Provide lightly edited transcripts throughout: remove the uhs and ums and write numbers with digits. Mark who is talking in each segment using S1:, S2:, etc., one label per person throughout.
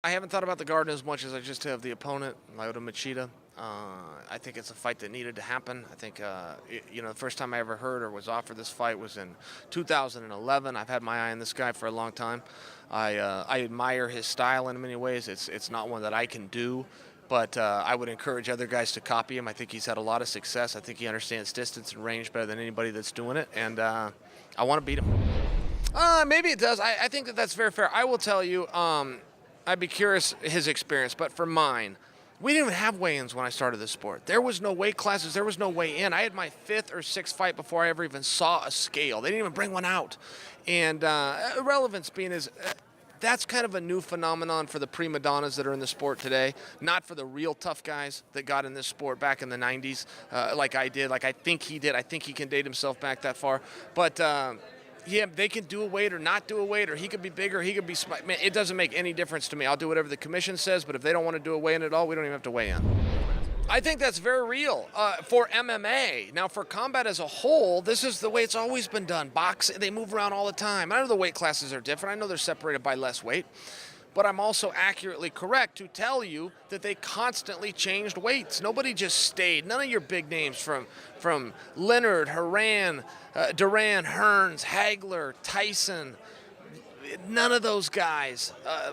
S1: I haven't thought about the Garden as much as I just have the opponent, Lyoto Machida. I think it's a fight that needed to happen. I think, the first time I ever heard or was offered this fight was in 2011. I've had my eye on this guy for a long time. I admire his style in many ways. It's not one that I can do, but I would encourage other guys to copy him. I think he's had a lot of success. I think he understands distance and range better than anybody that's doing it, and I want to beat him. Maybe it does. I think that that's very fair. I will tell you, I'd be curious his experience, but for mine, we didn't even have weigh-ins when I started this sport. There was no weight classes. There was no weigh-in. I had my 5th or 6th fight before I ever even saw a scale. They didn't even bring one out. And relevance being is that's kind of a new phenomenon for the prima donnas that are in the sport today, not for the real tough guys that got in this sport back in the 90s, like I did, like I think he did. I think he can date himself back that far. But yeah, they can do a weight or not do a weight, or he could be bigger, he could be man, it doesn't make any difference to me. I'll do whatever the commission says, but if they don't want to do a weigh-in at all, we don't even have to weigh in. I think that's very real for MMA. Now, for combat as a whole, this is the way it's always been done. Boxing, they move around all the time. I know the weight classes are different. I know they're separated by less weight. But I'm also accurately correct to tell you that they constantly changed weights. Nobody just stayed. None of your big names from Leonard, Duran, Hearns, Hagler, Tyson, none of those guys,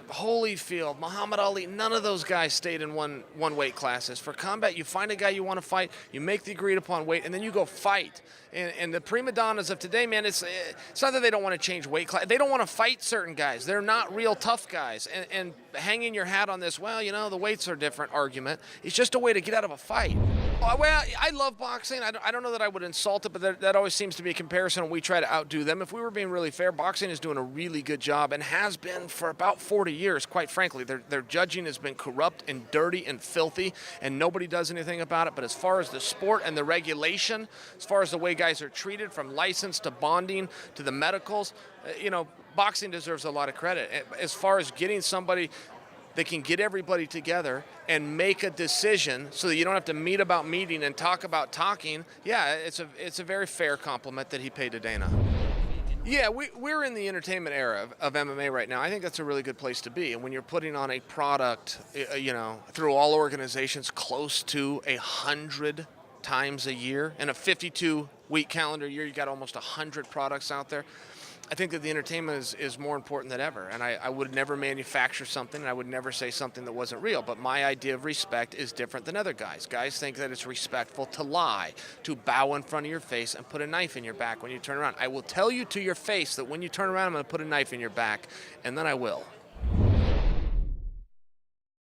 S1: Holyfield, Muhammad Ali, none of those guys stayed in one weight classes. For combat, you find a guy you want to fight, you make the agreed upon weight, and then you go fight. And the prima donnas of today, man, it's not that they don't want to change weight class. They don't want to fight certain guys. They're not real tough guys. And hanging your hat on this, well, the weights are different argument, it's just a way to get out of a fight. Well, I love boxing. I don't know that I would insult it, but that always seems to be a comparison, and we try to outdo them. If we were being really fair, boxing is doing a really good job and has been for about 40 years, quite frankly. Their judging has been corrupt and dirty and filthy, and nobody does anything about it. But as far as the sport and the regulation, as far as the way guys are treated, from license to bonding to the medicals, boxing deserves a lot of credit. As far as getting somebody they can get everybody together and make a decision so that you don't have to meet about meeting and talk about talking. Yeah, it's a very fair compliment that he paid to Dana. Yeah, we're in the entertainment era of MMA right now. I think that's a really good place to be. And when you're putting on a product, through all organizations close to 100 times a year, in a 52-week calendar year, you got almost 100 products out there. I think that the entertainment is more important than ever, and I would never manufacture something, and I would never say something that wasn't real, but my idea of respect is different than other guys. Guys think that it's respectful to lie, to bow in front of your face and put a knife in your back when you turn around. I will tell you to your face that when you turn around, I'm going to put a knife in your back, and then I will.